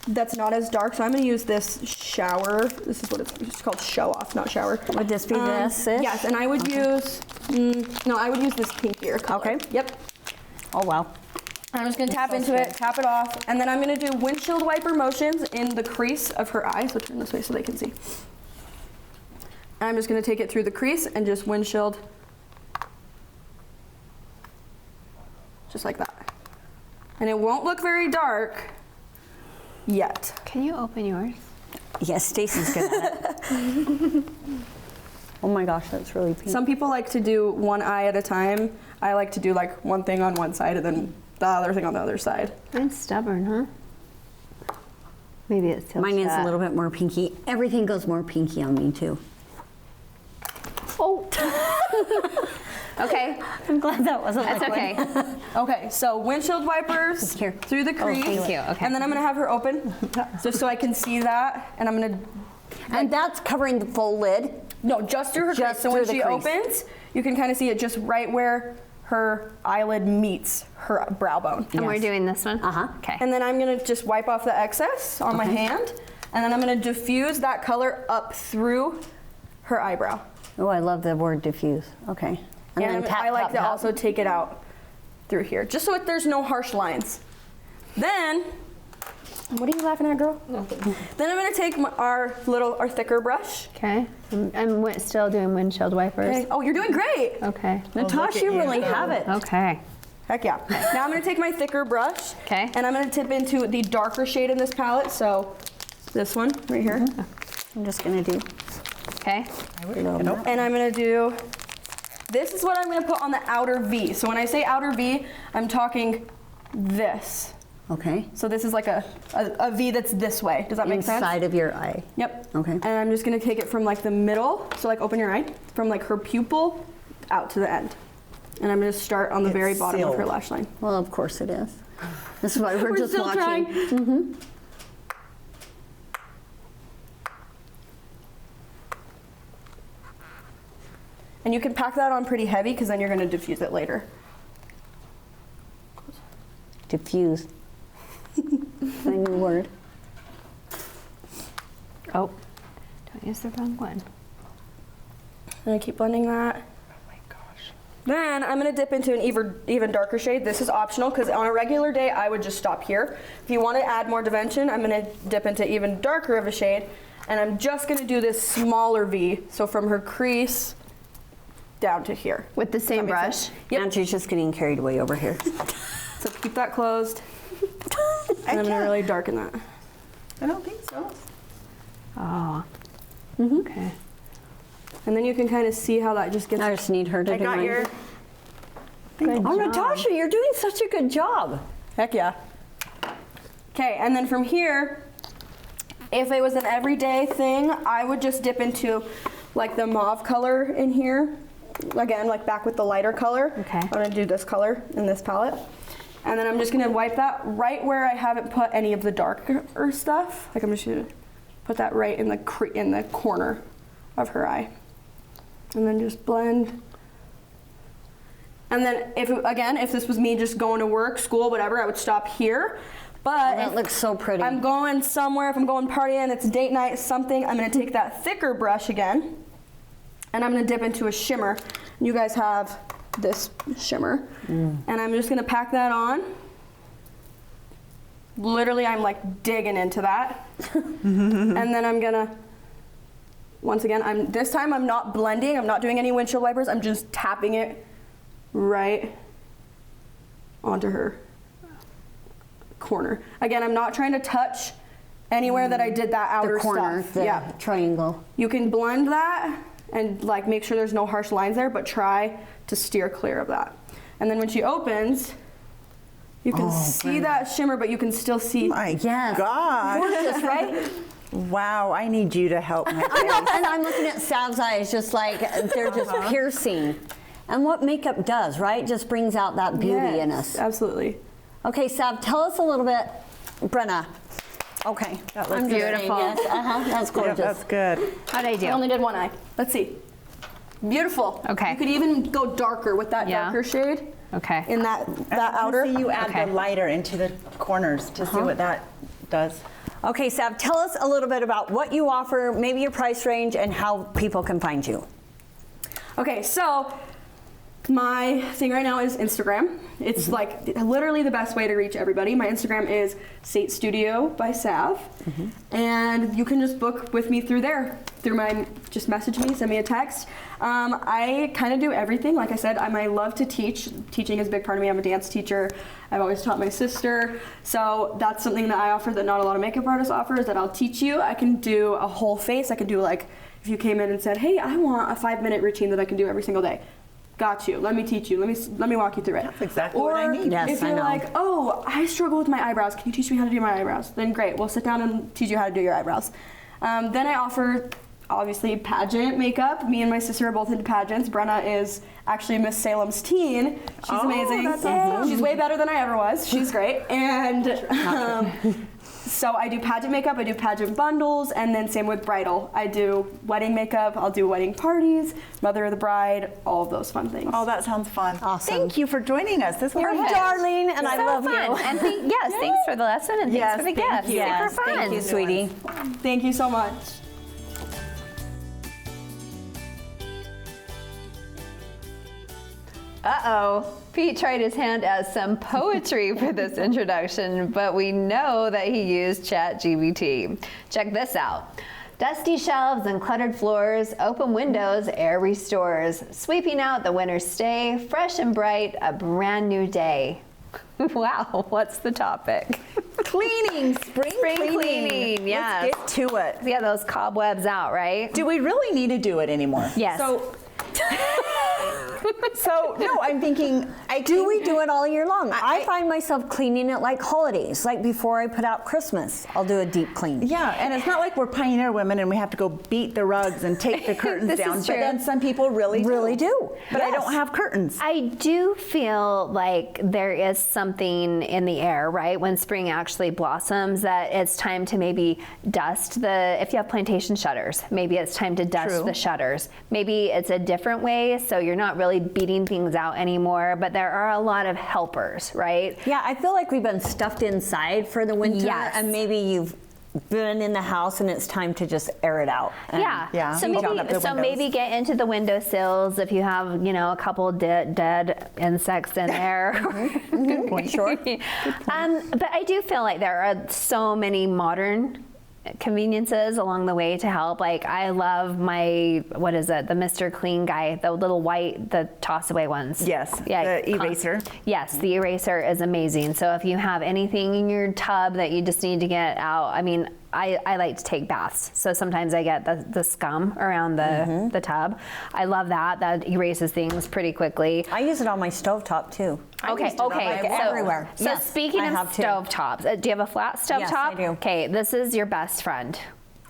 that's not as dark. So I'm gonna use this shower. This is what it's called, show off, not shower. Would this be this? Yes, and I would use, no, I would use this pinkier color. Okay. Yep. Oh, wow. I'm just gonna tap into it, tap it off, and then I'm gonna do windshield wiper motions in the crease of her eye. So turn this way so they can see. And I'm just gonna take it through the crease and just windshield, just like that. And it won't look very dark yet. Can you open yours? Yes, Stacy's good at it. Oh my gosh, that's really pink. Some people like to do one eye at a time. I like to do like one thing on one side and then the other thing on the other side. Mine's stubborn, huh? Maybe it's still Mine is a shut. little bit more pinky. Everything goes more pinky on me too. Oh. Okay, I'm glad that wasn't that's liquid. okay. Okay, so windshield wipers Here. through the crease. thank you, okay. And then I'm gonna have her open, just so I can see that. And I'm gonna, And that's covering the full lid. no, just through her Just crease. So when through she the crease. opens, you can kind of see it just right where her eyelid meets her brow bone. And we're doing this one? Uh-huh. Okay. And then I'm gonna just wipe off the excess on my hand. And then I'm gonna diffuse that color up through her eyebrow. Oh, I love the word diffuse. Okay. And And then tap, I like tap, to tap. also take it out through here, just so there's no harsh lines. Then, what are you laughing at, girl? Then I'm gonna take our thicker brush. Okay, I'm still doing windshield wipers. Okay. Oh, you're doing great. Okay. Natasha, you really have it. Okay. Heck yeah. Now I'm gonna take my thicker brush. Okay. And I'm gonna tip into the darker shade in this palette. So this one right here. I'm just gonna do. Okay. And I'm gonna do, this is what I'm gonna put on the outer V. So when I say outer V, I'm talking this. Okay. So this is like a V that's this way. Does that make sense? Inside of your eye. Yep. Okay. And I'm just gonna take it from like the middle, so like open your eye, from like her pupil out to the end. And I'm gonna start on the very bottom of her lash line. Well, of course it is. This is why we're just still watching. trying. And you can pack that on pretty heavy because then you're gonna diffuse it later. Diffuse. My new word. Oh, don't use the wrong one. And I keep blending that. Oh my gosh. Then I'm gonna dip into an even darker shade. This is optional because on a regular day I would just stop here. If you want to add more dimension, I'm gonna dip into even darker of a shade, and I'm just gonna do this smaller V. So from her crease down to here. With the same brush? Yep. Andrew's just getting carried away over here. So keep that closed. And I'm gonna really darken that. I don't think so. Oh. Okay. And then you can kind of see how that just gets. I just need her to I do got mine. your. Oh, Natasha, you're doing such a good job. Heck yeah. Okay, and then from here, if it was an everyday thing, I would just dip into like the mauve color in here. Again, like back with the lighter color. Okay. I'm gonna do this color in this palette. And then I'm just gonna wipe that right where I haven't put any of the darker stuff. Like I'm just gonna put that right in the corner of her eye. And then just blend. And then if this was me just going to work, school, whatever, I would stop here. But That if looks so pretty. I'm going somewhere, if I'm going partying, it's date night, something, I'm gonna take that thicker brush again, and I'm gonna dip into a shimmer. You guys have this shimmer. And I'm just gonna pack that on. Literally, I'm like digging into that. And then I'm gonna, once again, this time I'm not blending, I'm not doing any windshield wipers, I'm just tapping it right onto her corner. Again, I'm not trying to touch anywhere that I did that outer the corner, stuff. the triangle. You can blend that and like make sure there's no harsh lines there, but try to steer clear of that. And then when she opens, you can see that shimmer, but you can still see. My Yes. God. Gorgeous, right? Wow, I need you to help my I face. know, and I'm looking at Sav's eyes just like they're just piercing. And what makeup does, right? Just brings out that beauty in us. Absolutely. Okay, Sav, tell us a little bit. Brenna. Okay. That looks I'm just saying beautiful. yes. That's Yeah, gorgeous. that's good. How'd I do? I only did one eye. Let's see. Beautiful. Okay. You could even go darker with that Yeah. darker shade Okay. in that I outer. see you add Okay. the lighter into the corners to see what that does. Okay, Sav, tell us a little bit about what you offer, maybe your price range, and how people can find you. Okay, so my thing right now is Instagram. It's like literally the best way to reach everybody. My Instagram is Sate Studio by Sav, and you can just book with me through there. Just message me, send me a text. I kind of do everything. Like I said, I love to teach. Teaching is a big part of me. I'm a dance teacher. I've always taught my sister. So that's something that I offer that not a lot of makeup artists offer, is that I'll teach you. I can do a whole face. I can do like, if you came in and said, hey, I want a 5-minute routine that I can do every single day. Got you. Let me teach you. Let me walk you through it. That's exactly or what I need. Yes, if I you're know. like, oh, I struggle with my eyebrows. Can you teach me how to do my eyebrows? Then great. We'll sit down and teach you how to do your eyebrows. Then I offer, obviously, pageant makeup. Me and my sister are both into pageants. Brenna is actually Miss Salem's teen. She's amazing. That's awesome. She's way better than I ever was. She's great. And so I do pageant makeup, I do pageant bundles, and then same with bridal. I do wedding makeup, I'll do wedding parties, mother of the bride, all of those fun things. Oh, that sounds fun. Awesome. Thank you for joining us. This was You're fun. darling, and I So love fun. you. And yes, thanks for the lesson and Yes, thanks for the thank gift. you. Yes, Super fun. thank you, sweetie. Thank you so much. Uh-oh. Pete tried his hand at some poetry for this introduction, but we know that he used ChatGPT. Check this out. Dusty shelves and cluttered floors, open windows, air restores, sweeping out the winter's stay, fresh and bright, a brand new day. Wow, what's the topic? Cleaning, spring cleaning, yes. Let's get to it. Yeah, those cobwebs out, right? Do we really need to do it anymore? Yes. So no, I'm thinking. Do we do it all year long? I find myself cleaning it like holidays, like before I put out Christmas, I'll do a deep clean. Yeah, and it's not like we're pioneer women and we have to go beat the rugs and take the curtains This down. is But true. then some people really do. But I Yes. don't have curtains. I do feel like there is something in the air, right? When spring actually blossoms, that it's time to maybe dust if you have plantation shutters, maybe it's time to dust True. the shutters. Maybe it's a different way, so you're not really beating things out anymore, but there are a lot of helpers, right? Yeah, I feel like we've been stuffed inside for the winter, Yes. and maybe you've been in the house and it's time to just air it out. And Yeah. So Open up the windows. maybe get into the windowsills if you have, a couple dead insects in there. Good point. Sure. But I do feel like there are so many modern conveniences along the way to help. Like I love the Mr. Clean guy, the little white, the toss away ones. Yes, the eraser. Yes, the eraser is amazing. So if you have anything in your tub that you just need to get out, I mean, I like to take baths. So sometimes I get the scum around the tub. I love that. That erases things pretty quickly. I use it on my stovetop too. Okay. Everywhere. So Yes, speaking I of have too. stovetops, do you have a flat stovetop? Yes, I do. Okay, this is your best friend.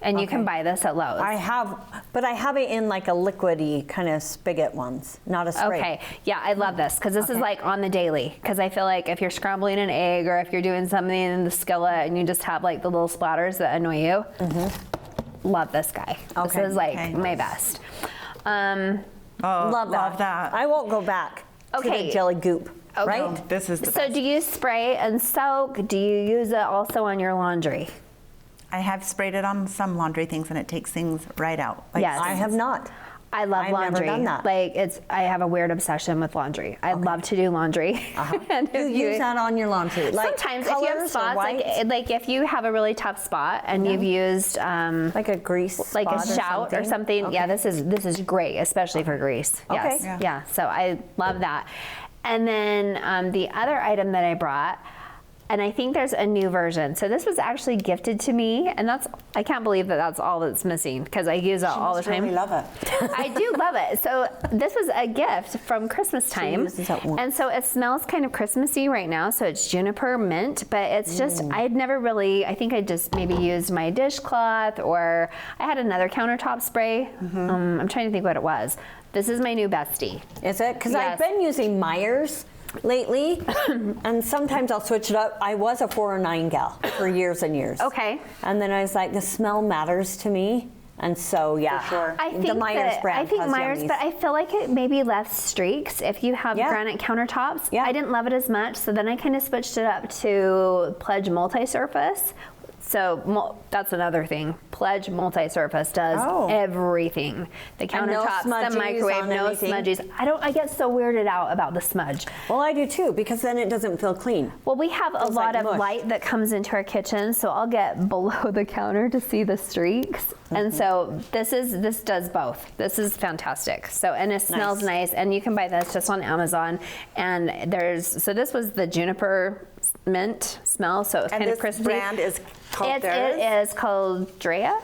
And you can buy this at Lowe's. I have it in like a liquidy kind of spigot ones, not a spray. Okay, yeah, I love this because this is like on the daily. Because I feel like if you're scrambling an egg or if you're doing something in the skillet and you just have like the little splatters that annoy you, love this guy. Okay, This is like okay. my best. Love that. I won't go back to Okay. the jelly goop. Okay. Right? This is the So best. do you spray and soak? Do you use it also on your laundry? I have sprayed it on some laundry things and it takes things right out. Yes. I have not. I love I've never laundry. done that. Like I have a weird obsession with laundry. I love to do laundry. And You if use that on your laundry. Like sometimes if you have colors or spots, whites? like if you have a really tough spot and you've used Like a grease like a spot shout or something, Okay. yeah, this is great, especially for grease. Okay. Yes. Yeah. So I love that. And then the other item that I brought, and I think there's a new version. So this was actually gifted to me, and I can't believe that that's all that's missing because I use it all the time. Really love it. I do love it. So this was a gift from Christmas time. uses it once. And so it smells kind of Christmassy right now. So it's juniper mint, but it's just, I'd never really, I think I just maybe used my dishcloth or I had another countertop spray. I'm trying to think what it was. This is my new bestie. Is it? Because Yes. I've been using Myers lately, and sometimes I'll switch it up. I was a 409 gal for years and years. Okay. And then I was like, the smell matters to me. And so, yeah. For sure. I think the Myers that, brand I think has Myers, yummies. but I feel like it maybe left streaks if you have Yeah. granite countertops. Yeah. I didn't love it as much, so then I kind of switched it up to Pledge Multi-Surface. So that's another thing. Pledge Multi-Surface does Oh. everything. The And no countertops, smudgies the microwave, on no anything? smudgies. I get so weirded out about the smudge. Well, I do too, because then it doesn't feel clean. Well, we have a Feels lot like of mush. light that comes into our kitchen, so I'll get below the counter to see the streaks. And so this does both. This is fantastic. So and it smells nice, and you can buy this just on Amazon. And this was the juniper mint smell, so it's And kind of this crispy. brand is called theirs? It is called Drea.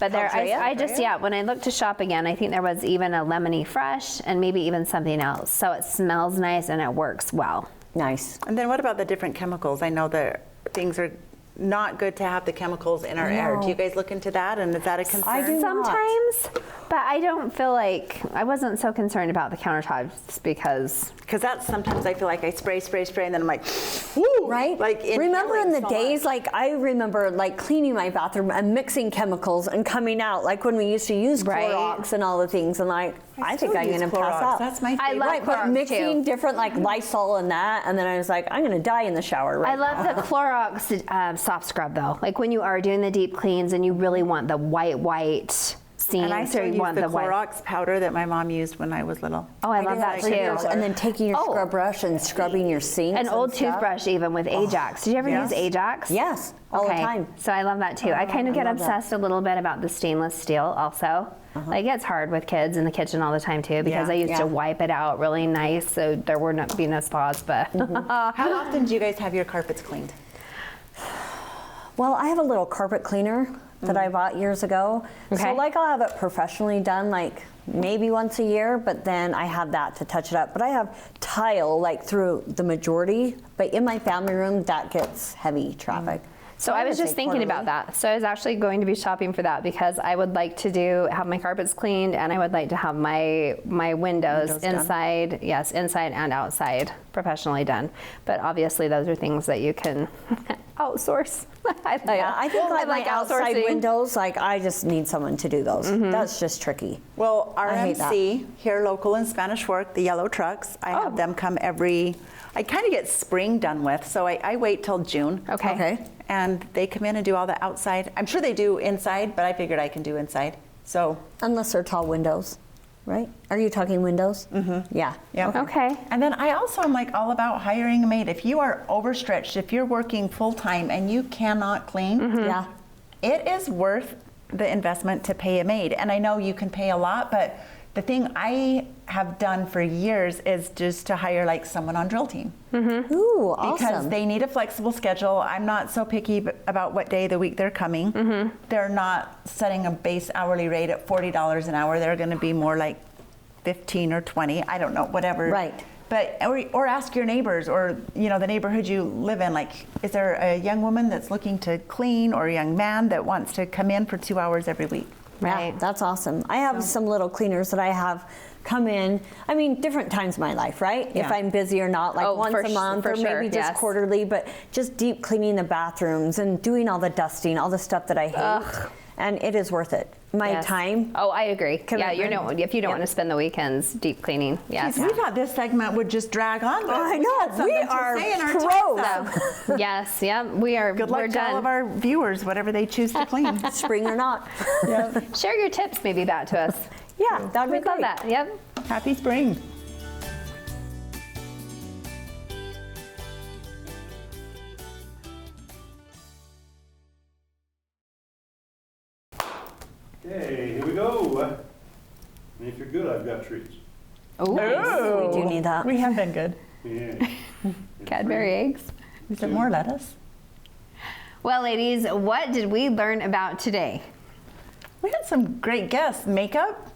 But there, Drea? I just, Drea? when I looked to shop again, I think there was even a lemony fresh and maybe even something else. So it smells nice and it works well. Nice. And then what about the different chemicals? I know that things are not good to have the chemicals in our air. Do you guys look into that, and is that a concern? I do not. Sometimes, but I don't feel like I wasn't so concerned about the countertops because Because that's sometimes I feel like I spray, and then I'm like, whoo! Right? Like remember in the inhaling so days, much. like I remember like cleaning my bathroom and mixing chemicals and coming out, like when we used to use Right. Clorox and all the things, and like I think still I'm use gonna pass Clorox. out. That's my I favorite. love Right, but Clorox, mixing too. different like Lysol and that, and then I was like, I'm gonna die in the shower right I love the Clorox soft scrub though. Like when you are doing the deep cleans and you really want the white seams, And I or still you use want the white. Clorox powder that my mom used when I was little. Oh, I love did that for years. too. And then taking your Oh. scrub brush and scrubbing your sinks. An old and stuff. toothbrush even with Ajax. Did you ever Yes. use Ajax? Yes, all the time. So I love that too. I kind of get love that. obsessed a little bit about the stainless steel also. Like it's hard with kids in the kitchen all the time too because Yeah. I used Yeah. to wipe it out really nice so there would not be no spots. But How often do you guys have your carpets cleaned? Well, I have a little carpet cleaner that I bought years ago. Okay. So like I'll have it professionally done like maybe once a year, but then I have that to touch it up. But I have tile like through the majority, but in my family room that gets heavy traffic. So I was would just say thinking about quarterly. that. So I was actually going to be shopping for that because I would like to have my carpets cleaned and I would like to have my windows Windows done. inside, yes, inside and outside professionally done. But obviously those are things that you can outsource. I think like my outside outsourcing. windows, like I just need someone to do those. That's just tricky. Well, I hate that. RMC, here local in Spanish Fork, the yellow trucks, I have them come I kind of get spring done with, so I wait till June. Okay. and they come in and do all the outside. I'm sure they do inside, but I figured I can do inside. So, Unless they're tall windows, right? Are you talking windows? Mm-hmm. Yeah. yeah. Okay. And then I also am like all about hiring a maid. If you are overstretched, if you're working full time and you cannot clean, Yeah. it is worth the investment to pay a maid. And I know you can pay a lot, but the thing I have done for years is just to hire like someone on drill team. Ooh, Because awesome. they need a flexible schedule. I'm not so picky about what day of the week they're coming. They're not setting a base hourly rate at $40 an hour. They're going to be more like 15 or 20. I don't know, whatever. Right. But or ask your neighbors, or the neighborhood you live in. Like, is there a young woman that's looking to clean, or a young man that wants to come in for 2 hours every week? Yeah, that's awesome. I have some little cleaners that I have come in. I mean, different times in my life, right? Yeah. If I'm busy or not, like once a month or maybe just yes. quarterly, but just deep cleaning the bathrooms and doing all the dusting, all the stuff that I hate. And it is worth it. My Yes. time. Oh, I agree. Yeah, if you don't Yep. want to spend the weekends deep cleaning, yes. We thought this segment would just drag on. But I we know, had something we to are say in our pros. time. Yes, yeah, we are. Good we're luck to done. all of our viewers, whatever they choose to clean. Spring or not. Share your tips maybe back to us. Yeah, that'd be We'd love great. that. Yep. Happy spring. Okay, here we go. And if you're good, I've got treats. Oh, We do need that. We have been good. Yeah. Cadbury eggs. Is there more lettuce? Well, ladies, what did we learn about today? We had some great guests. Makeup.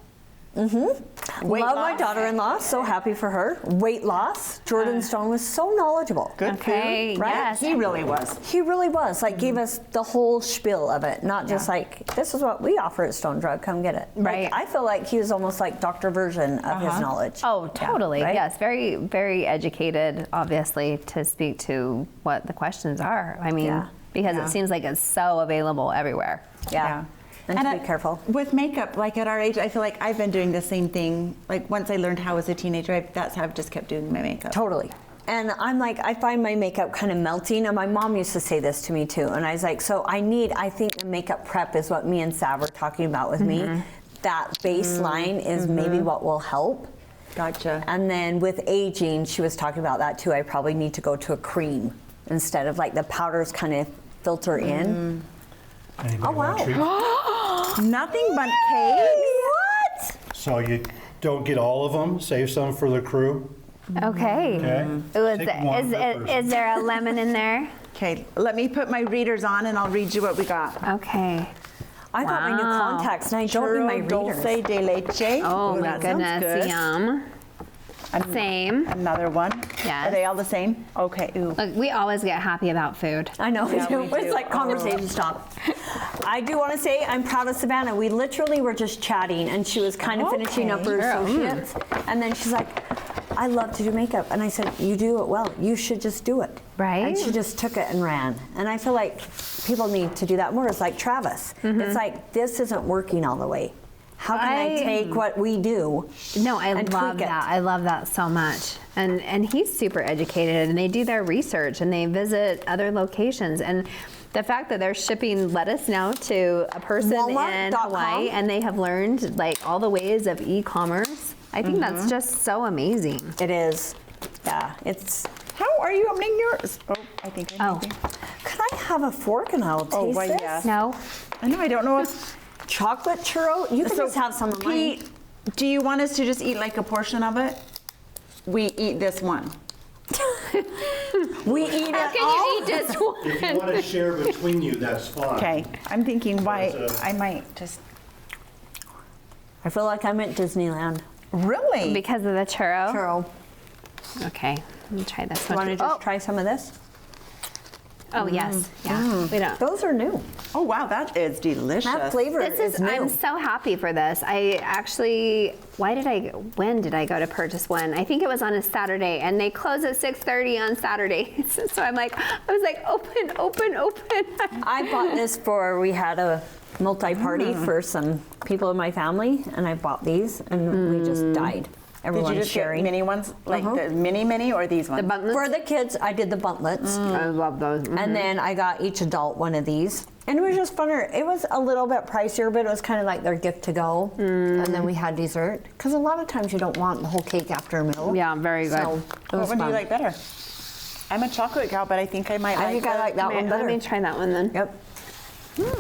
Weight Love my loss. daughter-in-law. So happy for her. Weight loss. Jordan Stone was so knowledgeable. Good Okay, food. Right? yes. He really was. He really was. Like, gave us the whole spiel of it, not just like, this is what we offer at Stone Drug, come get it. Right. Like, I feel like he was almost like doctor version of his knowledge. Oh, totally. right? Yes, very, very educated, obviously, to speak to what the questions are. I mean, Yeah. because Yeah. it seems like it's so available everywhere. Yeah. And to be careful. With makeup, like at our age, I feel like I've been doing the same thing. Like once I learned how as a teenager, that's how I've just kept doing my makeup. Totally. And I'm like, I find my makeup kind of melting. And my mom used to say this to me too. And I was like, so I think the makeup prep is what me and Sav were talking about with me. That baseline is maybe what will help. Gotcha. And then with aging, she was talking about that too. I probably need to go to a cream instead of like the powders kind of filter in. Anybody Oh, want wow. treats? Nothing but cakes. What? So you don't get all of them, save some for the crew, Okay. okay? Ooh, Take one per person. is there a lemon in there? Okay, let me put my readers on and I'll read you what we got. Okay. I got my new Wow. contacts and I don't need my Churro readers. dulce de leche. Oh Ooh, my that sounds goodness, good. yum. Same. Another one. Yes. Are they all the same? Okay. Ooh. Look, we always get happy about food. I know, Yeah, we it's do. like conversation stop. I do want to say I'm proud of Savannah. We literally were just chatting and she was kind of finishing up her associates. And then she's like, I love to do makeup. And I said, you do it well. You should just do it. Right. And she just took it and ran. And I feel like people need to do that more. It's like Travis. It's like, this isn't working all the way. How can I take what we do? No, I and love tweak it? that. I love that so much. And he's super educated, and they do their research and they visit other locations. And the fact that they're shipping lettuce now to a person in Walmart.com. Hawaii, and they have learned like all the ways of e-commerce. I think that's just so amazing. It is. Yeah, it's. How are you opening yours? Oh, I think I Oh. maybe. Could I have a fork and I'll taste why, this? yeah. No. I know, I don't know if. Chocolate churro? You can just have some of mine. Pete, do you want us to just eat like a portion of it? We eat this one. We eat How it can all. you eat just one? If you want to share between you, that's fine. Okay, I'm thinking why That's a- I might just. I feel like I'm at Disneyland. Really? Because of the churro? Churro. Okay, let me try this You one. want to just try some of this? Oh, yes. Yeah. We don't. Those are new. Oh wow, that is delicious. That flavor This is, new. I'm so happy for this. I actually, when did I go to purchase one? I think it was on a Saturday, and they close at 6:30 on Saturdays. So I was like, open. I bought this we had a multi-party for some people in my family, and I bought these, and we just died. everyone's Did you just sharing. get mini ones, like the mini, or these ones? The buntlets. For the kids, I did the buntlets. I love those. And then I got each adult one of these. And it was just funner. It was a little bit pricier, but it was kind of like their gift to go. And then we had dessert. Because a lot of times you don't want the whole cake after a meal. Yeah, very good. So it What was one do fun. you like better? I'm a chocolate gal, but I think I might I like think I like that one Let better. me try that one then. Yep.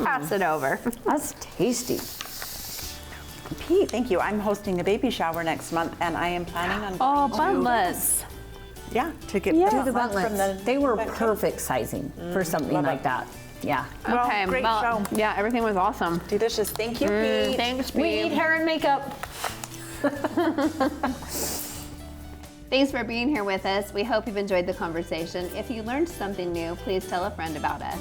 Pass it over. That's tasty. Pete, thank you. I'm hosting a baby shower next month, and I am planning on Oh, going buntlets. to get Do the from buntlets. the They were backyard. perfect sizing for something love like it. that. Yeah. Well, Okay, great well, show. yeah, everything was awesome. Delicious. Thank you, Pete. Thanks, We Pete. need hair and makeup. Thanks for being here with us. We hope you've enjoyed the conversation. If you learned something new, please tell a friend about us.